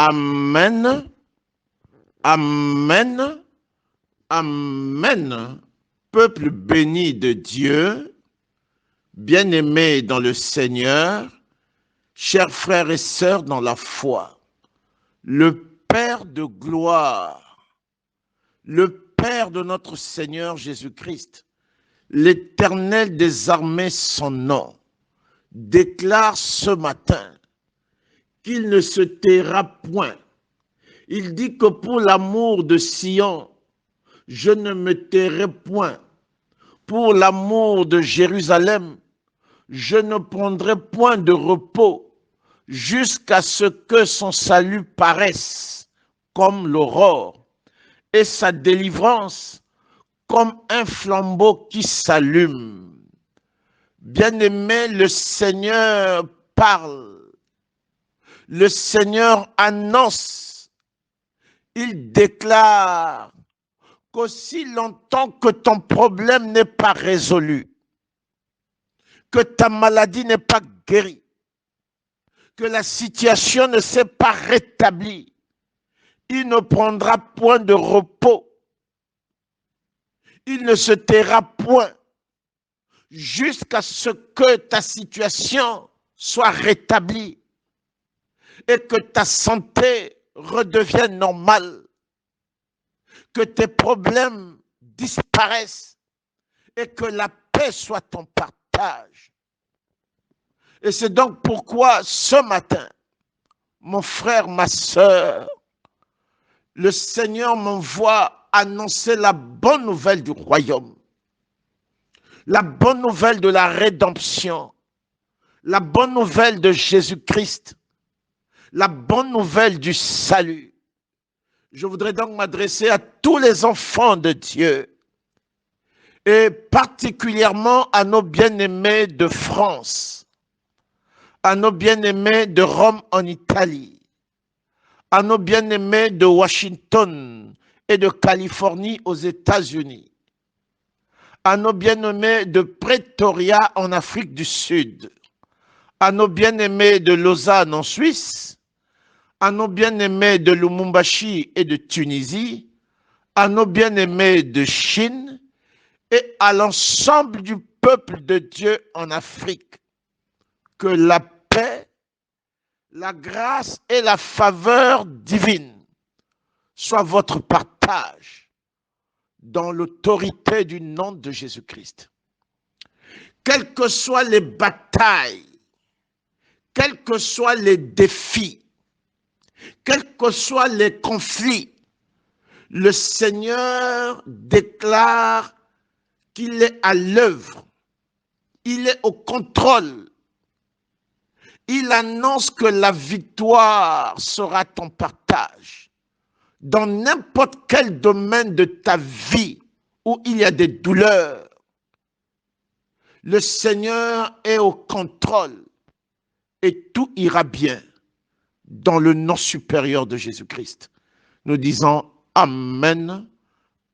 Amen, amen, amen. Peuple béni de Dieu, bien-aimés dans le Seigneur, chers frères et sœurs dans la foi, le Père de gloire, le Père de notre Seigneur Jésus-Christ, l'Éternel des armées, son nom, déclare ce matin qu'il ne se taira point. Il dit que pour l'amour de Sion, je ne me tairai point. Pour l'amour de Jérusalem, je ne prendrai point de repos jusqu'à ce que son salut paraisse comme l'aurore et sa délivrance comme un flambeau qui s'allume. Bien-aimé, le Seigneur parle. Le Seigneur annonce. Il déclare qu'aussi longtemps que ton problème n'est pas résolu, que ta maladie n'est pas guérie, que la situation ne s'est pas rétablie, il ne prendra point de repos, il ne se taira point jusqu'à ce que ta situation soit rétablie et que ta santé redevienne normale, que tes problèmes disparaissent et que la paix soit ton partage. Et c'est donc pourquoi ce matin, mon frère, ma sœur, le Seigneur m'envoie annoncer la bonne nouvelle du royaume, la bonne nouvelle de la rédemption, la bonne nouvelle de Jésus-Christ, la bonne nouvelle du salut. Je voudrais donc m'adresser à tous les enfants de Dieu et particulièrement à nos bien-aimés de France, à nos bien-aimés de Rome en Italie, à nos bien-aimés de Washington et de Californie aux États-Unis, à nos bien-aimés de Pretoria en Afrique du Sud, à nos bien-aimés de Lausanne en Suisse, à nos bien-aimés de Lubumbashi et de Tunisie, à nos bien-aimés de Chine et à l'ensemble du peuple de Dieu en Afrique, que la paix, la grâce et la faveur divine soient votre partage dans l'autorité du nom de Jésus-Christ. Quelles que soient les batailles, quels que soient les défis, quels que soient les conflits, le Seigneur déclare qu'il est à l'œuvre, il est au contrôle. Il annonce que la victoire sera ton partage dans n'importe quel domaine de ta vie où il y a des douleurs. Le Seigneur est au contrôle et tout ira bien dans le nom supérieur de Jésus-Christ. Nous disons Amen,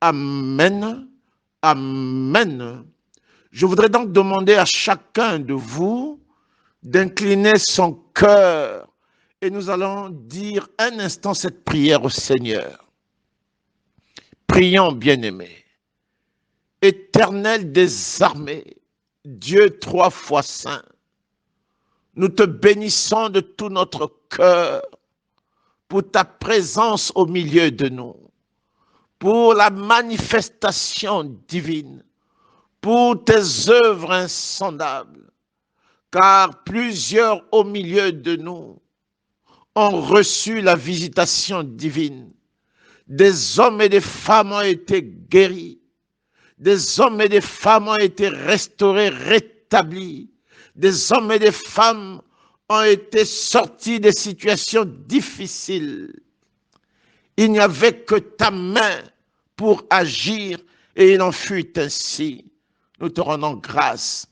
Amen, Amen. Je voudrais donc demander à chacun de vous d'incliner son cœur et nous allons dire un instant cette prière au Seigneur. Prions, bien-aimés. Éternel des armées, Dieu 3 fois saint, nous te bénissons de tout notre cœur pour ta présence au milieu de nous, pour la manifestation divine, pour tes œuvres insondables, car plusieurs au milieu de nous ont reçu la visitation divine. Des hommes et des femmes ont été guéris, des hommes et des femmes ont été restaurés, rétablis, des hommes et des femmes ont été sortis des situations difficiles. Il n'y avait que ta main pour agir et il en fut ainsi. Nous te rendons grâce.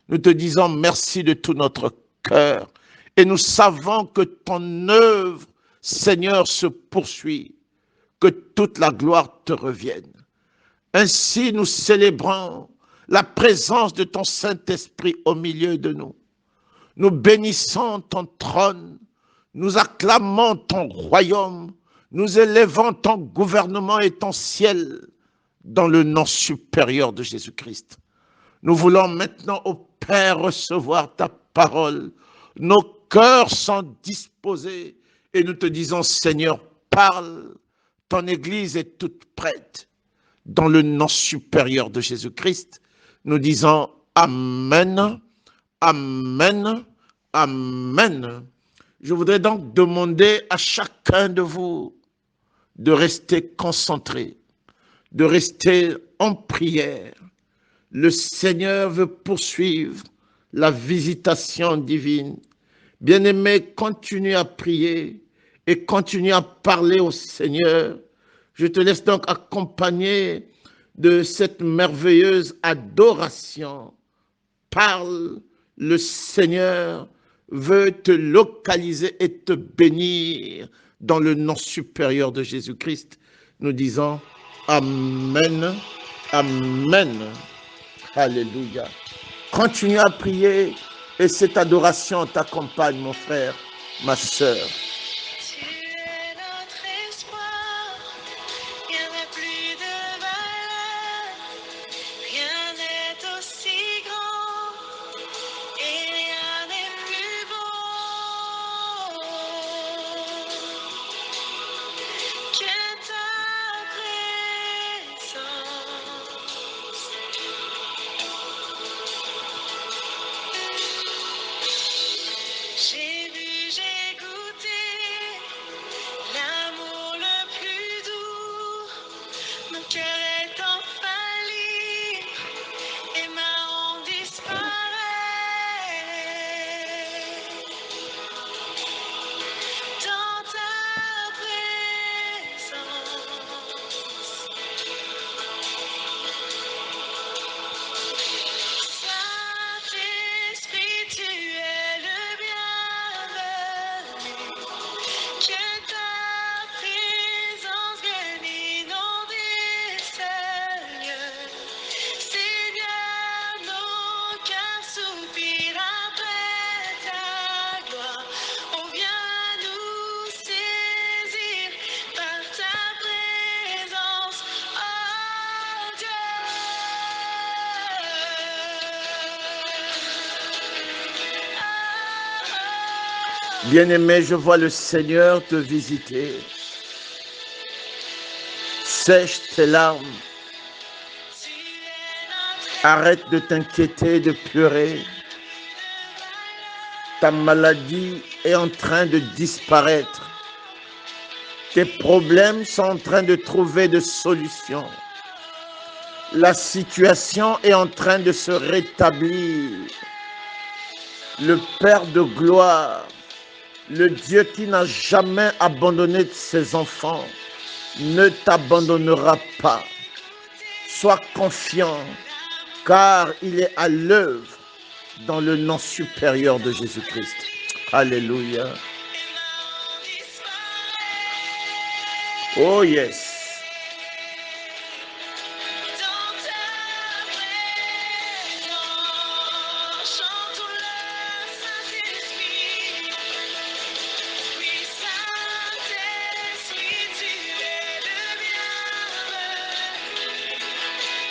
Nous te disons merci de tout notre cœur et nous savons que ton œuvre, Seigneur, se poursuit, que toute la gloire te revienne. Ainsi, nous célébrons la présence de ton Saint-Esprit au milieu de nous. Nous bénissons ton trône, Nous acclamons ton royaume, nous élevons ton gouvernement et ton ciel dans le nom supérieur de Jésus-Christ. Nous voulons maintenant, ô Père, recevoir ta parole. Nos cœurs sont disposés et nous te disons, Seigneur, parle. Ton Église est toute prête. Dans le nom supérieur de Jésus-Christ, nous disons Amen, Amen, Amen. Je voudrais donc demander à chacun de vous de rester concentré, de rester en prière. Le Seigneur veut poursuivre la visitation divine. Bien-aimé, continue à prier et continue à parler au Seigneur. Je te laisse donc accompagner de cette merveilleuse adoration. Parle, le Seigneur veut te localiser et te bénir dans le nom supérieur de Jésus-Christ. Nous disons Amen, Amen. Alléluia. Continue à prier et cette adoration t'accompagne, mon frère, ma sœur. Tu es notre espoir, rien n'a plus de valeur, rien n'est aussi grand et rien n'est plus beau que ta présence. J'ai vu, j'ai goûté l'amour le plus doux. Mon cœur est enfin libre et ma honte disparaît. Dans ta présence, Saint-Esprit, tu es le bienvenu. Que ta présence vienne inonder ce lieu. Seigneur, nos cœurs soupirent après ta gloire. On vient nous saisir par ta présence, oh Dieu. Bien-aimé, je vois le Seigneur te visiter. Sèche tes larmes. Arrête de t'inquiéter, de pleurer. Ta maladie est en train de disparaître. Tes problèmes sont en train de trouver des solutions. La situation est en train de se rétablir. Le Père de gloire, le Dieu qui n'a jamais abandonné ses enfants, ne t'abandonnera pas. Sois confiant, car il est à l'œuvre dans le nom supérieur de Jésus-Christ. Alléluia. Oh yes. Dans ta présence, chantons-le, Saint-Esprit. Oui, Saint-Esprit, tu es le bienvenu.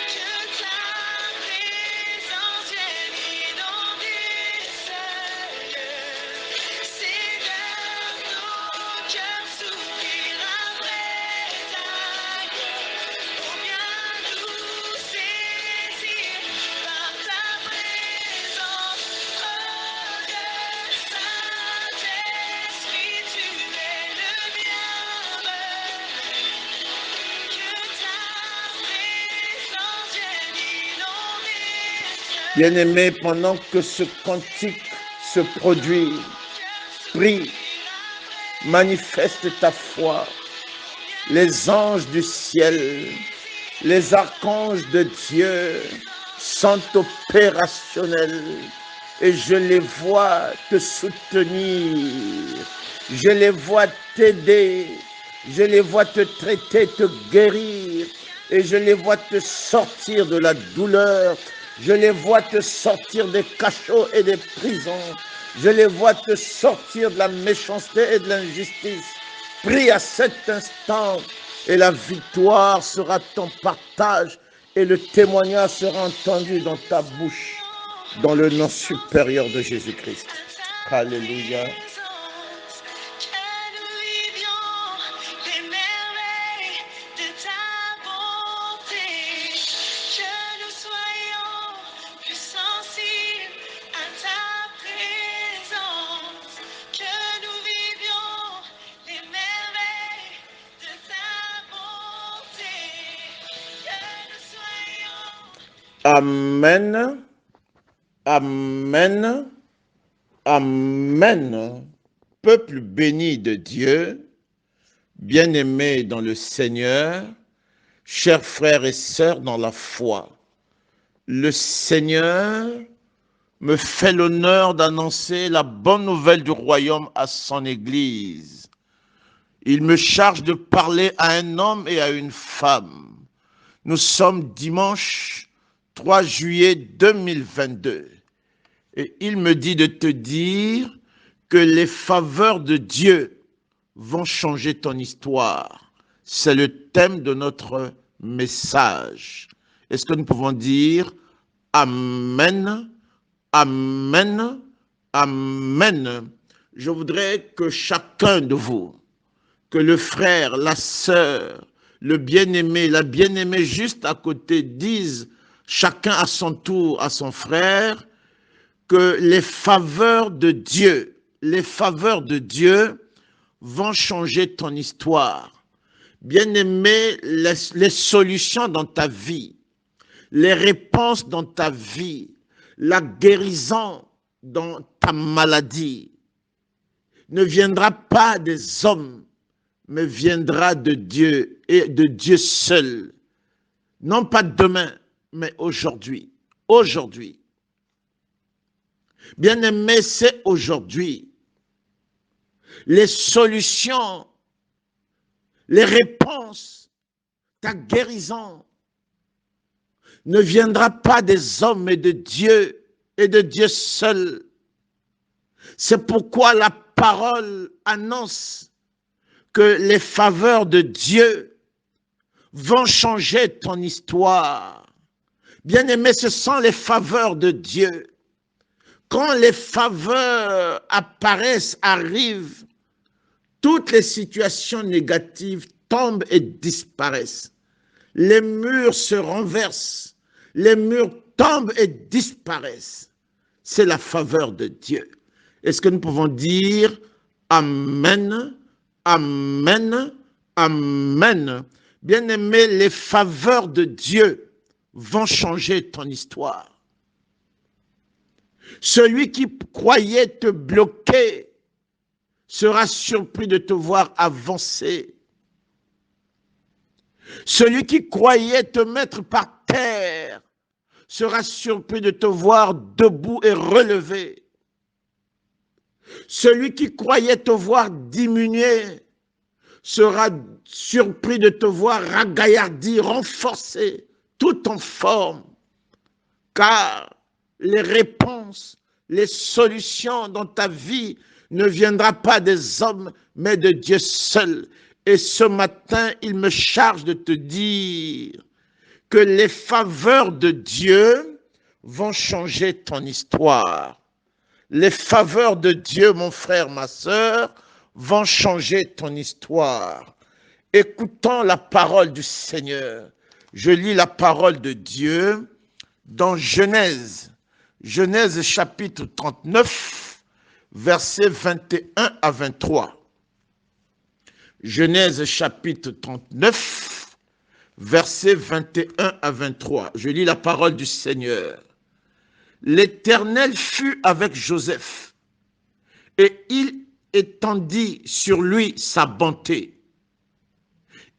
Que ta présence vienne inonder ce lieu. Seigneur, nos cœurs soupirent après ta gloire. On vient nous saisir par ta présence, oh Dieu. Saint-Esprit, tu es le bienvenu. Que ta présence vienne inonder ce Bien-aimé, pendant que ce cantique se produit, prie, manifeste ta foi. Les anges du ciel, les archanges de Dieu sont opérationnels et je les vois te soutenir, je les vois t'aider, je les vois te traiter, te guérir et je les vois te sortir de la douleur, je les vois te sortir des cachots et des prisons. Je les vois te sortir de la méchanceté et de l'injustice. Prie à cet instant et la victoire sera ton partage et le témoignage sera entendu dans ta bouche, dans le nom supérieur de Jésus-Christ. Alléluia. Amen. Amen. Amen. Peuple béni de Dieu, bien-aimés dans le Seigneur, chers frères et sœurs dans la foi, le Seigneur me fait l'honneur d'annoncer la bonne nouvelle du royaume à son Église. Il me charge de parler à un homme et à une femme. Nous sommes dimanche 3 juillet 2022. Et il me dit de te dire que les faveurs de Dieu vont changer ton histoire. C'est le thème de notre message. Est-ce que nous pouvons dire Amen, Amen, Amen. Je voudrais que chacun de vous, que le frère, la sœur, le bien-aimé, la bien-aimée juste à côté disent chacun à son tour à son frère que les faveurs de Dieu vont changer ton histoire. Bien-aimé, les solutions dans ta vie, les réponses dans ta vie, la guérison dans ta maladie ne viendra pas des hommes, mais viendra de Dieu et de Dieu seul. Non pas demain, mais aujourd'hui. Aujourd'hui. Bien-aimé, c'est aujourd'hui. Les solutions, les réponses, ta guérison ne viendra pas des hommes mais de Dieu et de Dieu seul. C'est pourquoi la parole annonce que les faveurs de Dieu vont changer ton histoire. Bien-aimé, ce sont les faveurs de Dieu. Quand les faveurs apparaissent, arrivent, toutes les situations négatives tombent et disparaissent. Les murs se renversent, les murs tombent et disparaissent. C'est la faveur de Dieu. Est-ce que nous pouvons dire Amen, Amen, Amen. Bien-aimé, les faveurs de Dieu vont changer ton histoire. Celui qui croyait te bloquer sera surpris de te voir avancer. Celui qui croyait te mettre par terre sera surpris de te voir debout et relevé. Celui qui croyait te voir diminuer sera surpris de te voir ragaillardi, renforcé, tout en forme. Car les réponses, les solutions dans ta vie ne viendront pas des hommes, mais de Dieu seul. Et ce matin, il me charge de te dire que les faveurs de Dieu vont changer ton histoire. Les faveurs de Dieu, mon frère, ma sœur, vont changer ton histoire. Écoutons la parole du Seigneur. Je lis la parole de Dieu dans Genèse chapitre 39, versets 21 à 23. Genèse chapitre 39, versets 21 à 23. Je lis la parole du Seigneur. L'Éternel fut avec Joseph, et il étendit sur lui sa bonté.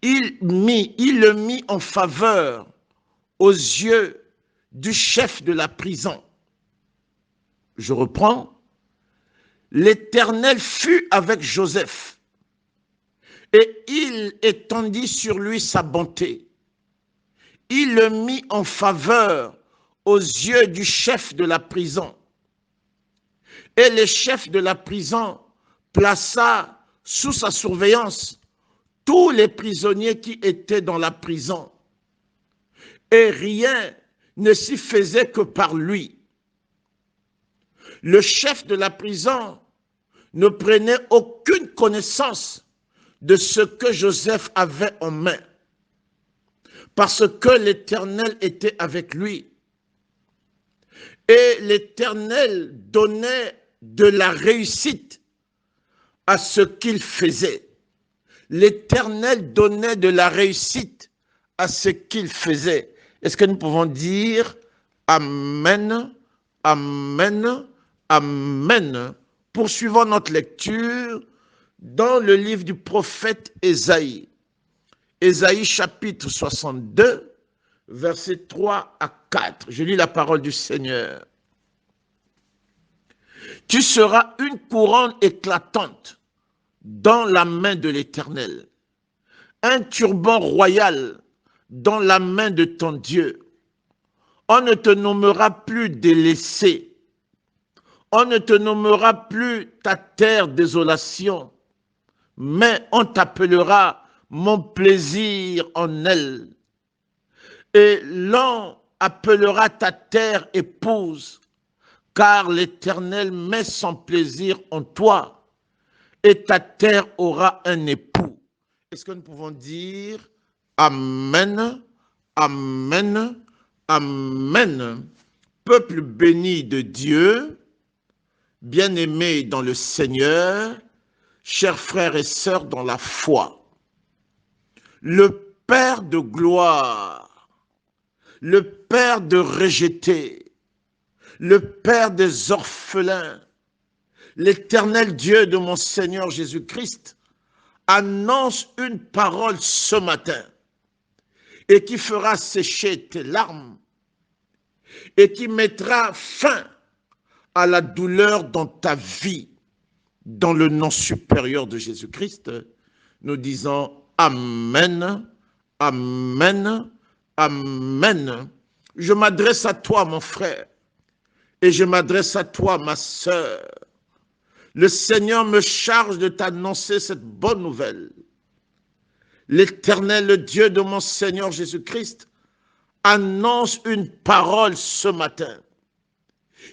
Il le mit en faveur aux yeux du chef de la prison. Je reprends. L'Éternel fut avec Joseph, et il étendit sur lui sa bonté. Il le mit en faveur aux yeux du chef de la prison. Et le chef de la prison plaça sous sa surveillance tous les prisonniers qui étaient dans la prison. Et rien ne s'y faisait que par lui. Le chef de la prison ne prenait aucune connaissance de ce que Joseph avait en main, parce que l'Éternel était avec lui. Et l'Éternel donnait de la réussite à ce qu'il faisait. L'Éternel donnait de la réussite à ce qu'il faisait. Est-ce que nous pouvons dire Amen, Amen, Amen? Poursuivons notre lecture dans le livre du prophète Ésaïe. Ésaïe chapitre 62, versets 3 à 4. Je lis la parole du Seigneur. Tu seras une couronne éclatante dans la main de l'Éternel, un turban royal dans la main de ton Dieu. On ne te nommera plus délaissé, on ne te nommera plus ta terre désolation, mais on t'appellera mon plaisir en elle. Et l'on appellera ta terre épouse, car l'Éternel met son plaisir en toi, et ta terre aura un époux. Est-ce que nous pouvons dire Amen, Amen, Amen? Peuple béni de Dieu, bien-aimés dans le Seigneur, chers frères et sœurs dans la foi, le Père de gloire, le Père de rejetés, le Père des orphelins, l'Éternel Dieu de mon Seigneur Jésus-Christ annonce une parole ce matin et qui fera sécher tes larmes et qui mettra fin à la douleur dans ta vie. Dans le nom supérieur de Jésus-Christ, nous disons Amen, Amen, Amen. Je m'adresse à toi, mon frère, et je m'adresse à toi, ma sœur. Le Seigneur me charge de t'annoncer cette bonne nouvelle. L'Éternel, le Dieu de mon Seigneur Jésus-Christ, annonce une parole ce matin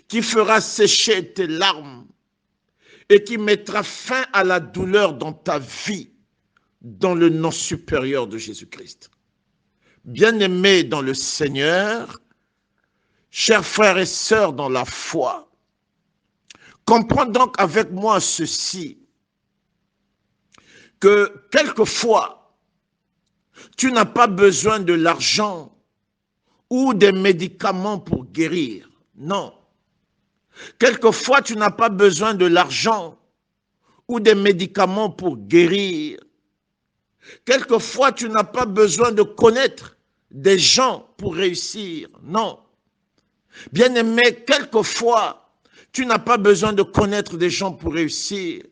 qui fera sécher tes larmes et qui mettra fin à la douleur dans ta vie, dans le nom supérieur de Jésus-Christ. Bien-aimés dans le Seigneur, chers frères et sœurs dans la foi, comprends donc avec moi ceci, que quelquefois, tu n'as pas besoin de l'argent ou des médicaments pour guérir. Non. Quelquefois, tu n'as pas besoin de l'argent ou des médicaments pour guérir. Quelquefois, tu n'as pas besoin de connaître des gens pour réussir. Non. Bien-aimé, quelquefois, tu n'as pas besoin de connaître des gens pour réussir.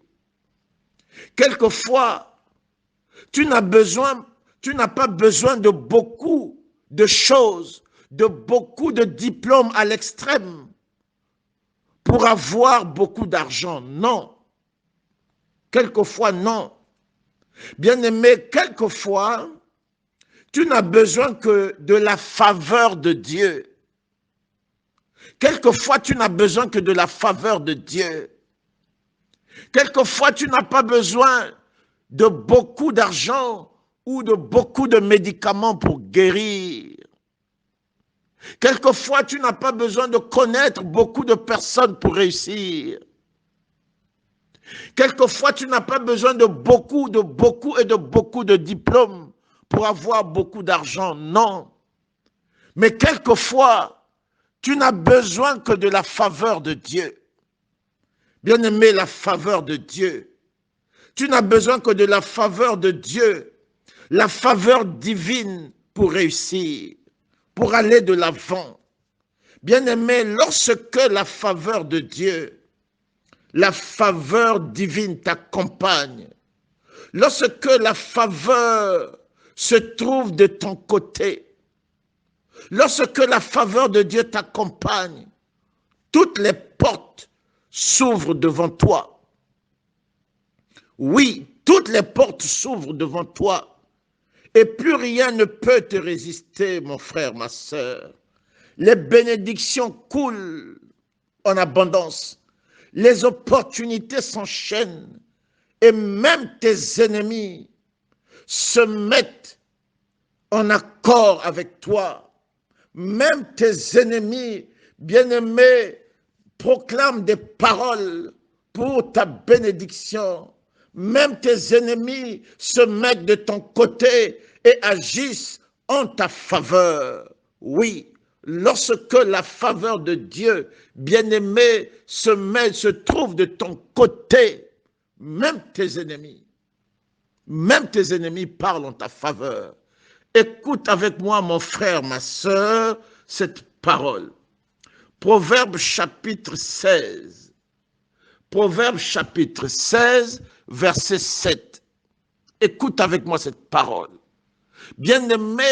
Quelquefois, tu n'as pas besoin de beaucoup de choses, de beaucoup de diplômes à l'extrême pour avoir beaucoup d'argent. Non. Quelquefois, non. Bien-aimé, quelquefois, tu n'as besoin que de la faveur de Dieu. Quelquefois, tu n'as besoin que de la faveur de Dieu. Quelquefois, tu n'as pas besoin de beaucoup d'argent ou de beaucoup de médicaments pour guérir. Quelquefois, tu n'as pas besoin de connaître beaucoup de personnes pour réussir. Quelquefois, tu n'as pas besoin de beaucoup de diplômes pour avoir beaucoup d'argent. Non. Mais quelquefois, tu n'as besoin que de la faveur de Dieu. Bien-aimé, la faveur de Dieu. Tu n'as besoin que de la faveur de Dieu, la faveur divine pour réussir, pour aller de l'avant. Bien-aimé, lorsque la faveur de Dieu, la faveur divine t'accompagne, lorsque la faveur se trouve de ton côté, lorsque la faveur de Dieu t'accompagne, toutes les portes s'ouvrent devant toi. Oui, toutes les portes s'ouvrent devant toi et plus rien ne peut te résister, mon frère, ma sœur. Les bénédictions coulent en abondance. Les opportunités s'enchaînent et même tes ennemis se mettent en accord avec toi. Même tes ennemis, bien-aimés, proclament des paroles pour ta bénédiction. Même tes ennemis se mettent de ton côté et agissent en ta faveur. Oui, lorsque la faveur de Dieu, bien-aimé, se trouve de ton côté, même tes ennemis parlent en ta faveur. Écoute avec moi, mon frère, ma sœur, cette parole. Proverbe chapitre 16. Proverbe chapitre 16, verset 7. Écoute avec moi cette parole. Bien-aimé,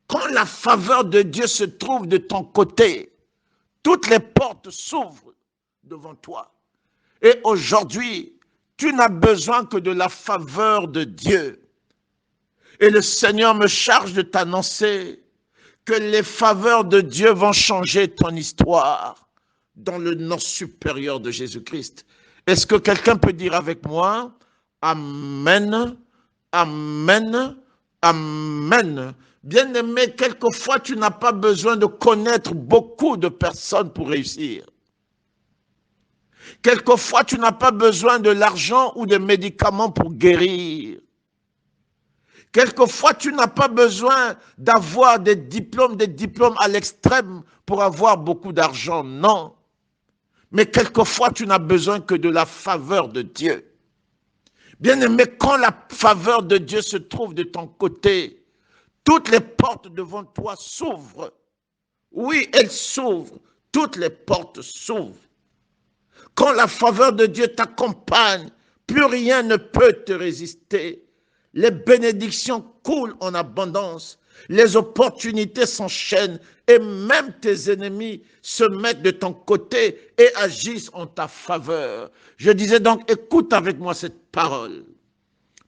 quand la faveur de Dieu se trouve de ton côté, toutes les portes s'ouvrent devant toi. Et aujourd'hui, tu n'as besoin que de la faveur de Dieu. Et le Seigneur me charge de t'annoncer que les faveurs de Dieu vont changer ton histoire dans le nom supérieur de Jésus-Christ. Est-ce que quelqu'un peut dire avec moi, Amen, Amen, Amen. Bien-aimé, quelquefois tu n'as pas besoin de connaître beaucoup de personnes pour réussir. Quelquefois tu n'as pas besoin de l'argent ou des médicaments pour guérir. Quelquefois, tu n'as pas besoin d'avoir des diplômes à l'extrême pour avoir beaucoup d'argent. Non. Mais quelquefois, tu n'as besoin que de la faveur de Dieu. Bien-aimé, quand la faveur de Dieu se trouve de ton côté, toutes les portes devant toi s'ouvrent. Oui, elles s'ouvrent. Toutes les portes s'ouvrent. Quand la faveur de Dieu t'accompagne, plus rien ne peut te résister. Les bénédictions coulent en abondance, les opportunités s'enchaînent et même tes ennemis se mettent de ton côté et agissent en ta faveur. Je disais donc, écoute avec moi cette parole.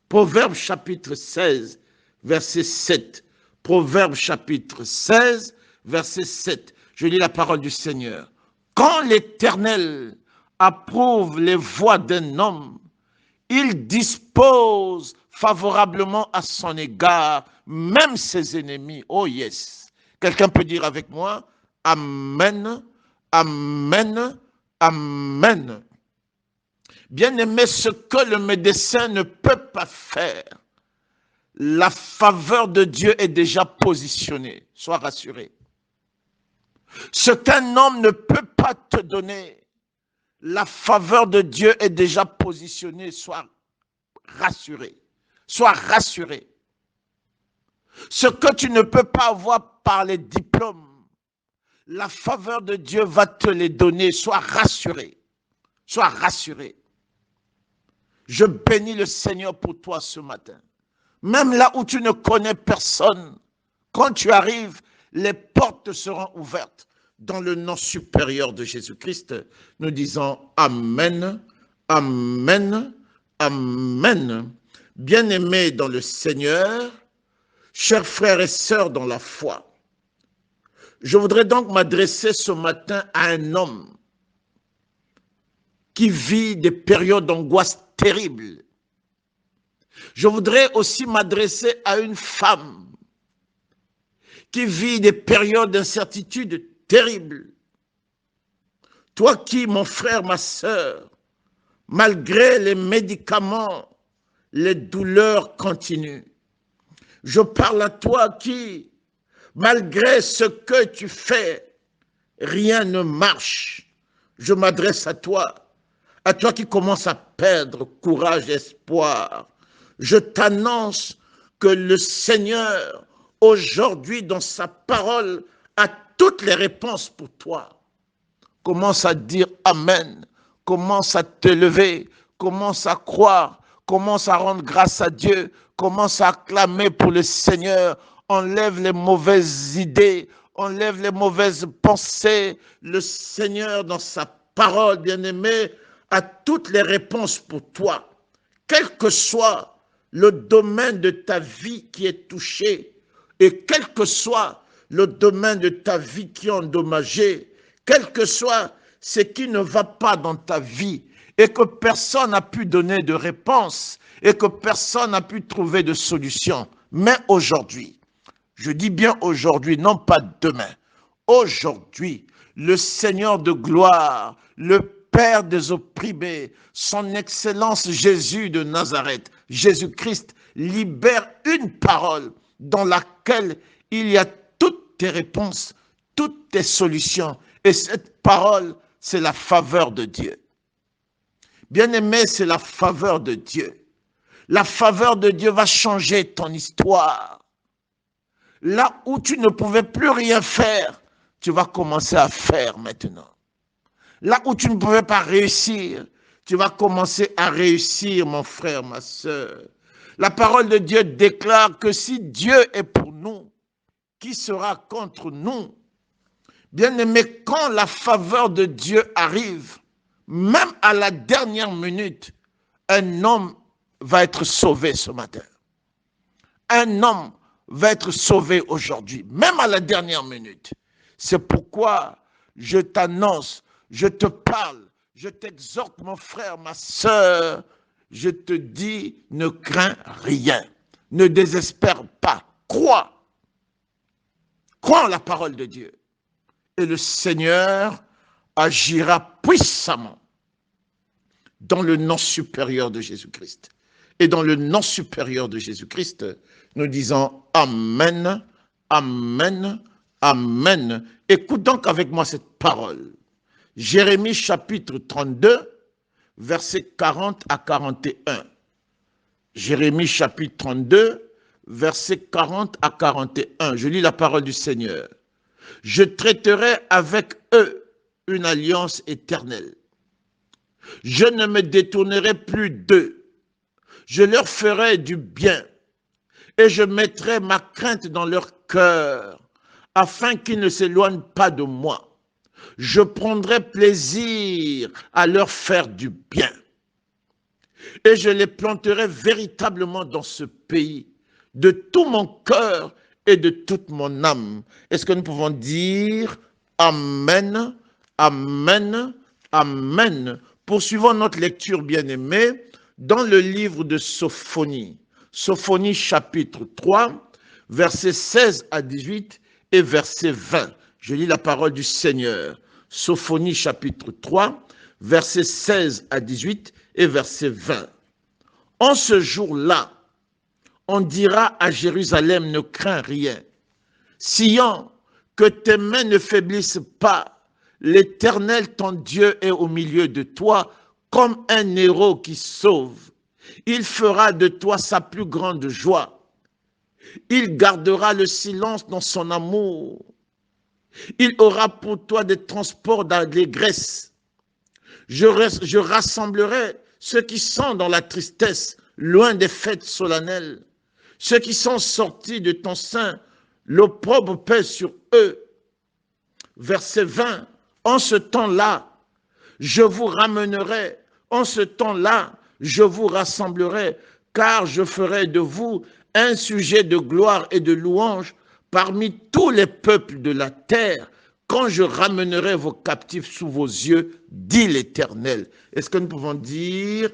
Proverbe chapitre 16, verset 7. Proverbe chapitre 16, verset 7. Je lis la parole du Seigneur. Quand l'Éternel approuve les voies d'un homme, il dispose favorablement à son égard, même ses ennemis. Oh yes. Quelqu'un peut dire avec moi, Amen, Amen, Amen. Bien-aimé, ce que le médecin ne peut pas faire, la faveur de Dieu est déjà positionnée. Sois rassuré. Ce qu'un homme ne peut pas te donner, la faveur de Dieu est déjà positionnée. Sois rassuré. Sois rassuré. Ce que tu ne peux pas avoir par les diplômes, la faveur de Dieu va te les donner. Sois rassuré. Sois rassuré. Je bénis le Seigneur pour toi ce matin. Même là où tu ne connais personne, quand tu arrives, les portes te seront ouvertes. Dans le nom supérieur de Jésus-Christ, nous disons Amen, Amen, Amen. Bien-aimés dans le Seigneur, chers frères et sœurs dans la foi, je voudrais donc m'adresser ce matin à un homme qui vit des périodes d'angoisse terribles. Je voudrais aussi m'adresser à une femme qui vit des périodes d'incertitude terribles. Toi qui, mon frère, ma sœur, malgré les médicaments, les douleurs continuent. Je parle à toi qui, malgré ce que tu fais, rien ne marche. Je m'adresse à toi qui commence à perdre courage et espoir. Je t'annonce que le Seigneur, aujourd'hui, dans sa parole, a toutes les réponses pour toi. Commence à dire Amen. Commence à te lever. Commence à croire. Commence à rendre grâce à Dieu. Commence à acclamer pour le Seigneur. Enlève les mauvaises idées. Enlève les mauvaises pensées. Le Seigneur, dans sa parole, bien-aimé, a toutes les réponses pour toi. Quel que soit le domaine de ta vie qui est touché, et quel que soit le domaine de ta vie qui est endommagé, quel que soit ce qui ne va pas dans ta vie, et que personne n'a pu donner de réponse, et que personne n'a pu trouver de solution. Mais aujourd'hui, je dis bien aujourd'hui, non pas demain, aujourd'hui, le Seigneur de gloire, le Père des opprimés, son Excellence Jésus de Nazareth, Jésus-Christ, libère une parole dans laquelle il y a toutes tes réponses, toutes tes solutions. Et cette parole, c'est la faveur de Dieu. Bien-aimé, c'est la faveur de Dieu. La faveur de Dieu va changer ton histoire. Là où tu ne pouvais plus rien faire, tu vas commencer à faire maintenant. Là où tu ne pouvais pas réussir, tu vas commencer à réussir, mon frère, ma soeur. La parole de Dieu déclare que si Dieu est pour nous, qui sera contre nous? Bien-aimé, quand la faveur de Dieu arrive, même à la dernière minute, un homme va être sauvé ce matin. Un homme va être sauvé aujourd'hui, même à la dernière minute. C'est pourquoi je t'annonce, je te parle, je t'exhorte, mon frère, ma sœur, je te dis, ne crains rien, ne désespère pas, crois. Crois en la parole de Dieu. Et le Seigneur agira puissamment dans le nom supérieur de Jésus-Christ. Et dans le nom supérieur de Jésus-Christ, nous disons Amen, Amen, Amen. Écoute donc avec moi cette parole. Jérémie chapitre 32, versets 40 à 41. Jérémie chapitre 32, versets 40 à 41. Je lis la parole du Seigneur. Je traiterai avec eux une alliance éternelle. Je ne me détournerai plus d'eux. Je leur ferai du bien et je mettrai ma crainte dans leur cœur afin qu'ils ne s'éloignent pas de moi. Je prendrai plaisir à leur faire du bien et je les planterai véritablement dans ce pays de tout mon cœur et de toute mon âme. Est-ce que nous pouvons dire Amen, Amen, Amen. Poursuivons notre lecture, bien-aimée, dans le livre de Sophonie. Sophonie chapitre 3, versets 16 à 18 et verset 20. Je lis la parole du Seigneur. Sophonie chapitre 3, versets 16 à 18 et verset 20. En ce jour-là, on dira à Jérusalem, ne crains rien. Sion, que tes mains ne faiblissent pas. L'Éternel, ton Dieu, est au milieu de toi comme un héros qui sauve. Il fera de toi sa plus grande joie. Il gardera le silence dans son amour. Il aura pour toi des transports d'allégresse. Je rassemblerai ceux qui sont dans la tristesse, loin des fêtes solennelles. Ceux qui sont sortis de ton sein, l'opprobre pèse sur eux. Verset 20. En ce temps-là, je vous ramènerai. En ce temps-là, je vous rassemblerai, car je ferai de vous un sujet de gloire et de louange parmi tous les peuples de la terre, quand je ramènerai vos captifs sous vos yeux, dit l'Éternel. Est-ce que nous pouvons dire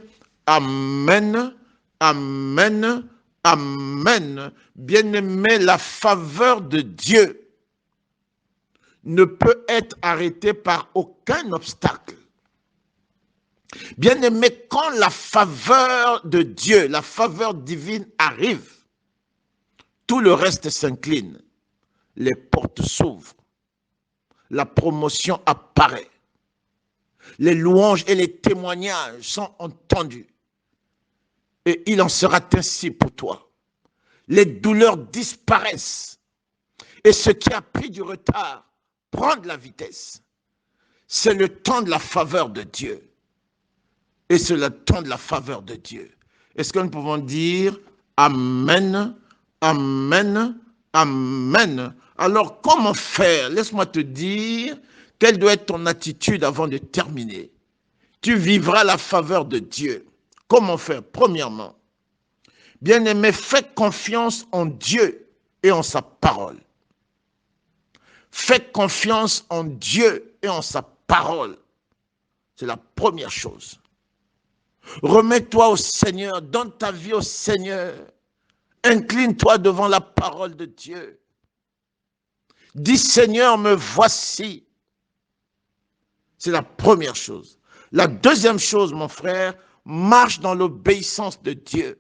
Amen, Amen, Amen. Bien-aimé, la faveur de Dieu ne peut être arrêtée par aucun obstacle. Bien-aimé, quand la faveur de Dieu, la faveur divine arrive, tout le reste s'incline. Les portes s'ouvrent. La promotion apparaît. Les louanges et les témoignages sont entendus. Et il en sera ainsi pour toi. Les douleurs disparaissent. Et ce qui a pris du retard prend de la vitesse. C'est le temps de la faveur de Dieu. Et c'est le temps de la faveur de Dieu. Est-ce que nous pouvons dire Amen, Amen, Amen. Alors comment faire? Laisse-moi te dire, Quelle doit être ton attitude avant de terminer? Tu vivras la faveur de Dieu. Comment faire? Premièrement, bien-aimé, fais confiance en Dieu et en sa parole. Fais confiance en Dieu et en sa parole. C'est la première chose. Remets-toi au Seigneur, donne ta vie au Seigneur. Incline-toi devant la parole de Dieu. Dis Seigneur, me voici. C'est la première chose. La deuxième chose, mon frère, marche dans l'obéissance de Dieu.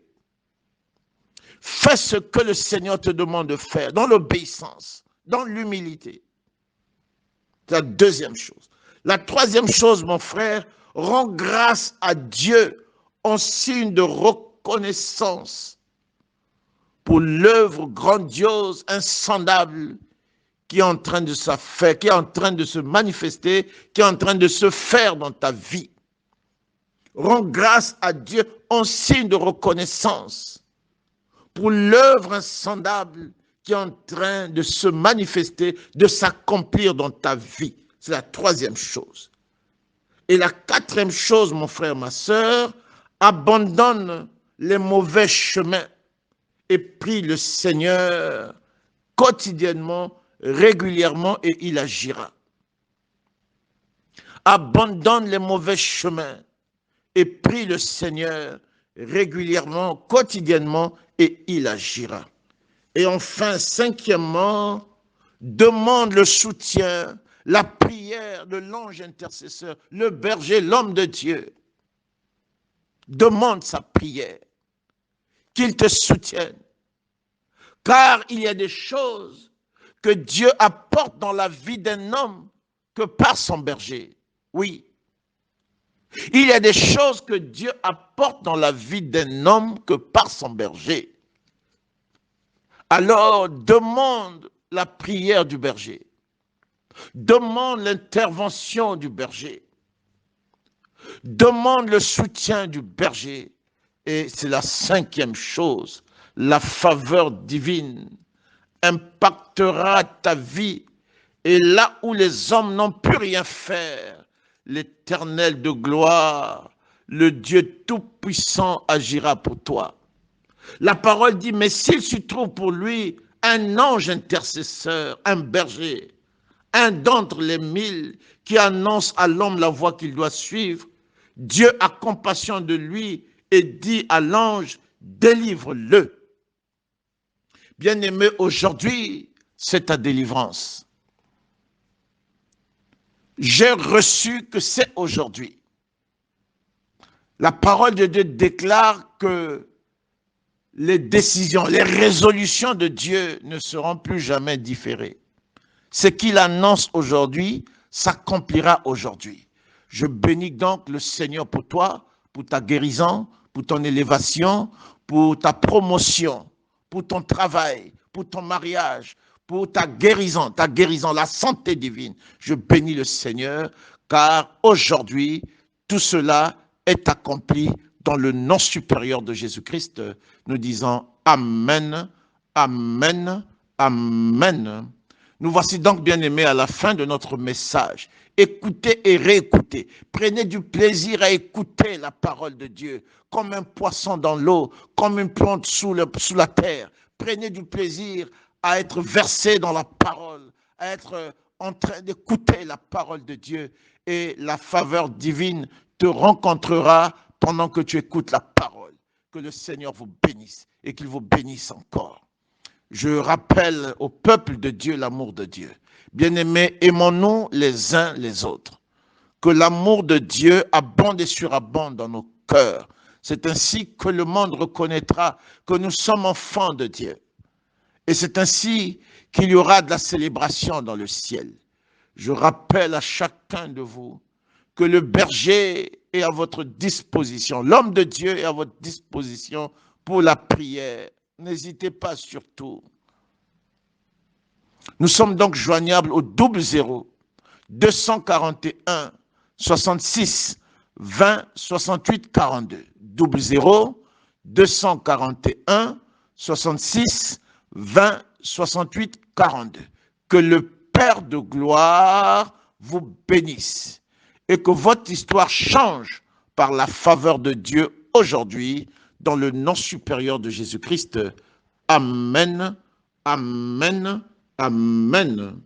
Fais ce que le Seigneur te demande de faire, dans l'obéissance, dans l'humilité. C'est la deuxième chose. La troisième chose, mon frère, rends grâce à Dieu en signe de reconnaissance pour l'œuvre grandiose, insondable, qui est en train de se faire, qui est en train de se manifester, qui est en train de se faire dans ta vie. Rends grâce à Dieu en signe de reconnaissance pour l'œuvre insondable qui est en train de se manifester, de s'accomplir dans ta vie. C'est la troisième chose. Et la quatrième chose, mon frère, ma sœur, abandonne les mauvais chemins et prie le Seigneur quotidiennement, régulièrement, et il agira. Abandonne les mauvais chemins et prie le Seigneur régulièrement, quotidiennement, et il agira. Et enfin, cinquièmement, demande le soutien, la prière de l'ange intercesseur, le berger, l'homme de Dieu. Demande sa prière, qu'il te soutienne. Car il y a des choses que Dieu apporte dans la vie d'un homme que par son berger. Oui. Il y a des choses que Dieu apporte dans la vie d'un homme que par son berger. Alors, demande la prière du berger. Demande l'intervention du berger. Demande le soutien du berger. Et c'est la cinquième chose. La faveur divine impactera ta vie. Et là où les hommes n'ont pu rien faire, l'Éternel de gloire, le Dieu tout-puissant agira pour toi. La parole dit, mais s'il se trouve pour lui un ange intercesseur, un berger, un d'entre les 1000 qui annonce à l'homme la voie qu'il doit suivre, Dieu a compassion de lui et dit à l'ange, délivre-le. Bien-aimé, aujourd'hui, c'est ta délivrance. J'ai reçu que c'est aujourd'hui. La parole de Dieu déclare que les décisions, les résolutions de Dieu ne seront plus jamais différées. Ce qu'il annonce aujourd'hui s'accomplira aujourd'hui. Je bénis donc le Seigneur pour toi, pour ta guérison, pour ton élévation, pour ta promotion, pour ton travail, pour ton mariage, pour ta guérison, la santé divine. Je bénis le Seigneur, car aujourd'hui, tout cela est accompli dans le nom supérieur de Jésus-Christ. Nous disons Amen, Amen, Amen. Nous voici donc, bien-aimés, à la fin de notre message. Écoutez et réécoutez. Prenez du plaisir à écouter la parole de Dieu, comme un poisson dans l'eau, comme une plante sous la terre. Prenez du plaisir à être versé dans la parole, à être en train d'écouter la parole de Dieu, et la faveur divine te rencontrera pendant que tu écoutes la parole. Que le Seigneur vous bénisse et qu'il vous bénisse encore. Je rappelle au peuple de Dieu l'amour de Dieu. Bien-aimés, aimons-nous les uns les autres. Que l'amour de Dieu abonde et surabonde dans nos cœurs. C'est ainsi que le monde reconnaîtra que nous sommes enfants de Dieu. Et c'est ainsi qu'il y aura de la célébration dans le ciel. Je rappelle à chacun de vous que le berger est à votre disposition. L'homme de Dieu est à votre disposition pour la prière. N'hésitez pas surtout. Nous sommes donc joignables au 00 241 66 20 68 42. 00 241 66 20 68 42. Que le Père de gloire vous bénisse et que votre histoire change par la faveur de Dieu aujourd'hui, dans le nom supérieur de Jésus-Christ. Amen, amen, amen.